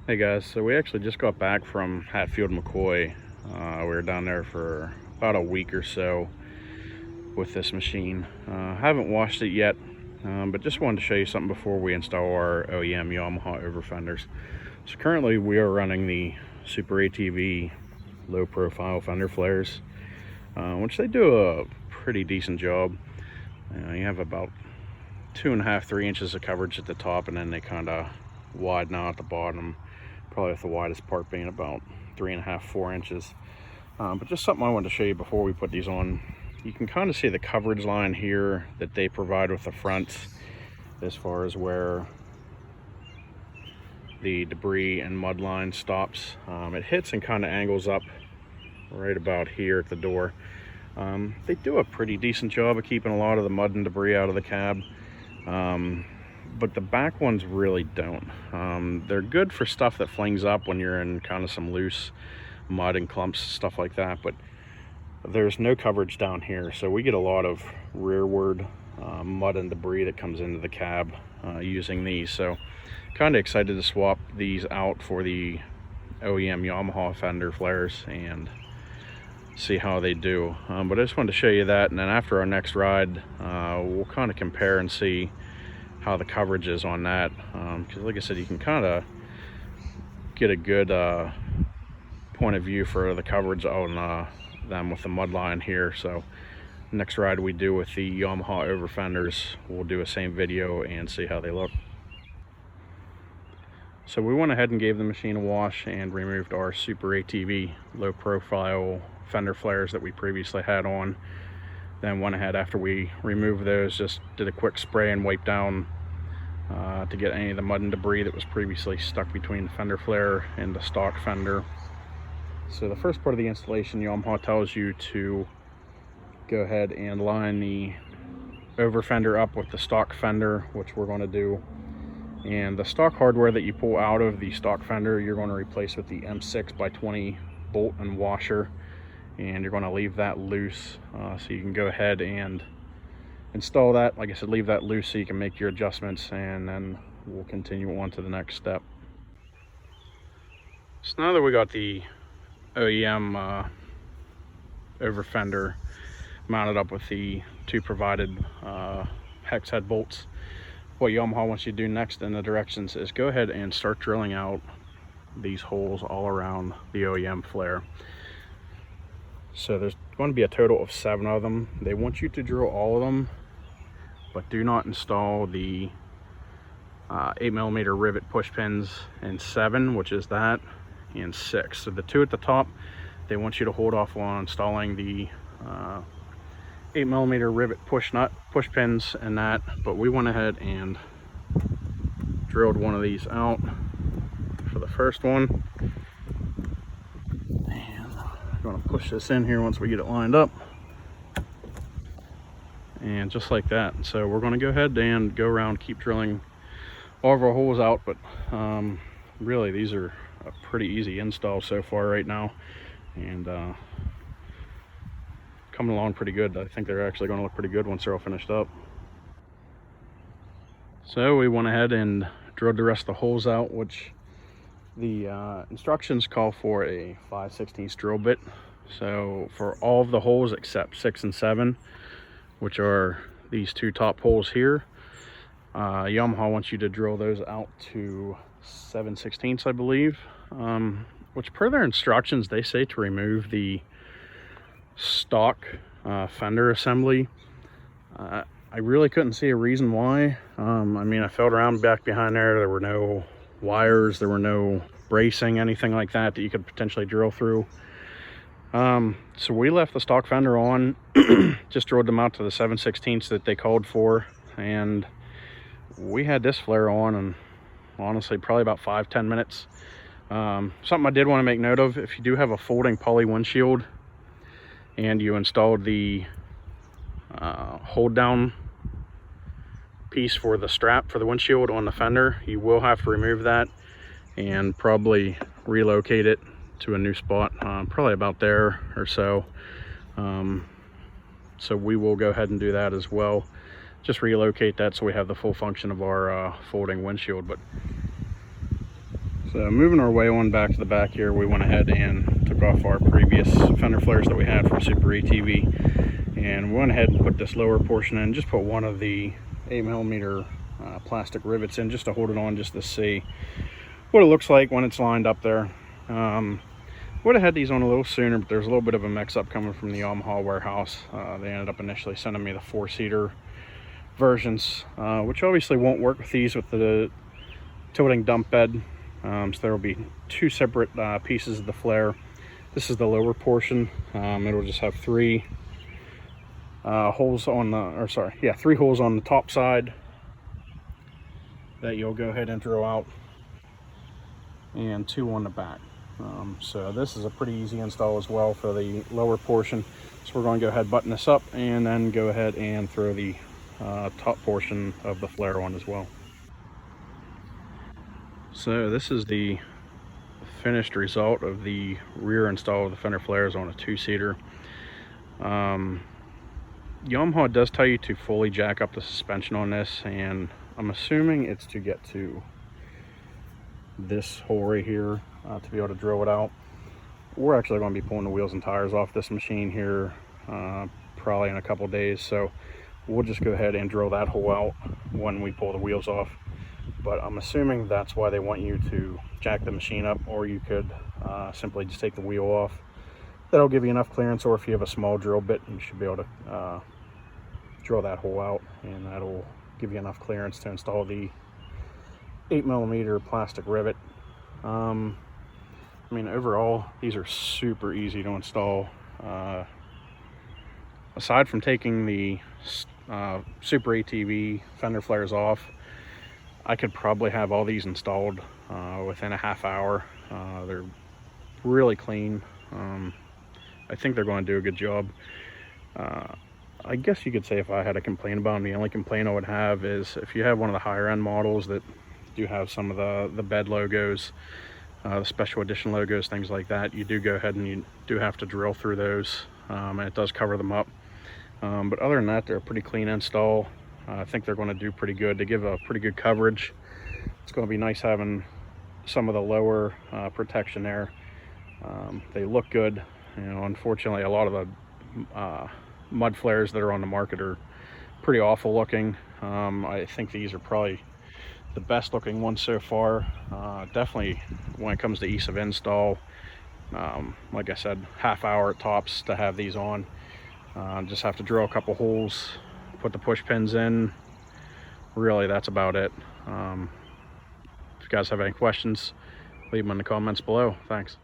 Hey guys, so we actually just got back from Hatfield McCoy. We were down there for about a week or so with this machine. Haven't washed it yet, but just wanted to show you something before we install our OEM Yamaha over fenders. So currently we are running the Super ATV low profile fender flares, which they do a pretty decent job. You have about 2.5 to 3 inches of coverage at the top, and then they kind of widen out at the bottom, probably with the widest part being about 3.5 to 4 inches. But just something I wanted to show you before we put these on. You can kind of see the coverage line here that they provide with the fronts, as far as where the debris and mud line stops. It hits and kind of angles up right about here at the door. They do a pretty decent job of keeping a lot of the mud and debris out of the cab, but the back ones really don't. They're good for stuff that flings up when you're in kind of some loose mud and clumps, stuff like that, but there's no coverage down here, so we get a lot of rearward mud and debris that comes into the cab using these. So kind of excited to swap these out for the OEM Yamaha fender flares and see how they do. But I just wanted to show you that, and then after our next ride we'll kind of compare and see how the coverage is on that, because like I said, you can kind of get a good point of view for the coverage on them with the mud line here. So next ride we do with the Yamaha over fenders, we'll do a same video and see how they look. So we went ahead and gave the machine a wash and removed our Super ATV low profile fender flares that we previously had on. Then went ahead, after we removed those, just did a quick spray and wipe down to get any of the mud and debris that was previously stuck between the fender flare and the stock fender. So the first part of the installation, Yamaha tells you to go ahead and line the over fender up with the stock fender, which we're going to do. And the stock hardware that you pull out of the stock fender, you're going to replace with the M6x20 bolt and washer, and you're going to leave that loose, so you can go ahead and install that. Like I said, leave that loose so you can make your adjustments, and then we'll continue on to the next step. So now that we got the OEM over fender mounted up with the two provided hex head bolts, what Yamaha wants you to do next in the directions is go ahead and start drilling out these holes all around the OEM flare. So there's going to be a total of 7 of them. They want you to drill all of them, but do not install the 8mm rivet push pins in 7, which is that, and 6. So the 2 at the top, they want you to hold off on installing the 8mm rivet push pins and that, but we went ahead and drilled one of these out for the first one, and I'm going to push this in here once we get it lined up, and just like that. So we're going to go ahead and go around, keep drilling all of our holes out, but really these are a pretty easy install so far right now, and coming along pretty good. I think they're actually going to look pretty good once they're all finished up. So we went ahead and drilled the rest of the holes out, which the instructions call for a 5/16 drill bit. So for all of the holes except 6 and 7, which are these 2 top holes here, Yamaha wants you to drill those out to 7/16, I believe, which per their instructions they say to remove the stock fender assembly. I really couldn't see a reason why. I mean, I felt around back behind there were no wires, there were no bracing, anything like that that you could potentially drill through. So we left the stock fender on, just drilled them out to the 7/16 that they called for, and we had this flare on, and honestly probably about 5-10 minutes. Something I did want to make note of: if you do have a folding poly windshield and you installed the hold down piece for the strap for the windshield on the fender, you will have to remove that and probably relocate it to a new spot, probably about there or so. So we will go ahead and do that as well, just relocate that so we have the full function of our folding windshield. But So moving our way on back to the back here, we went ahead and took off our previous fender flares that we had from Super ATV, and we went ahead and put this lower portion in, just put one of the 8mm plastic rivets in just to hold it on, just to see what it looks like when it's lined up there. Would have had these on a little sooner, but there's a little bit of a mix-up coming from the Yamaha warehouse. They ended up initially sending me the 4-seater versions, which obviously won't work with these with the tilting dump bed. So there will be two separate pieces of the flare. This is the lower portion. It'll just have three holes on the, 3 holes on the top side that you'll go ahead and drill out, and 2 on the back. So this is a pretty easy install as well for the lower portion. So we're going to go ahead, button this up, and then go ahead and throw the top portion of the flare on as well. So this is the finished result of the rear install of the fender flares on a 2-seater. Yamaha does tell you to fully jack up the suspension on this, and I'm assuming it's to get to this hole right here to be able to drill it out. We're actually going to be pulling the wheels and tires off this machine here probably in a couple days, so we'll just go ahead and drill that hole out when we pull the wheels off. But I'm assuming that's why they want you to jack the machine up, or you could simply just take the wheel off. That'll give you enough clearance, or if you have a small drill bit, you should be able to drill that hole out, and that'll give you enough clearance to install the 8mm plastic rivet. I mean, overall, these are super easy to install. Aside from taking the Super ATV fender flares off, I could probably have all these installed within a half hour. They're really clean. I think they're going to do a good job. I guess you could say if I had a complaint about them, the only complaint I would have is if you have one of the higher end models that do have some of the bed logos, the special edition logos, things like that, you do go ahead and you do have to drill through those, and it does cover them up. But other than that, they're a pretty clean install. I think they're going to do pretty good. They give a pretty good coverage. It's going to be nice having some of the lower protection there. They look good. You know, unfortunately, a lot of the mud flares that are on the market are pretty awful looking. I think these are probably the best looking ones so far. Definitely when it comes to ease of install, like I said, half hour at tops to have these on. Just have to drill a couple holes, put the push pins in. Really, that's about it. If you guys have any questions, leave them in the comments below. Thanks.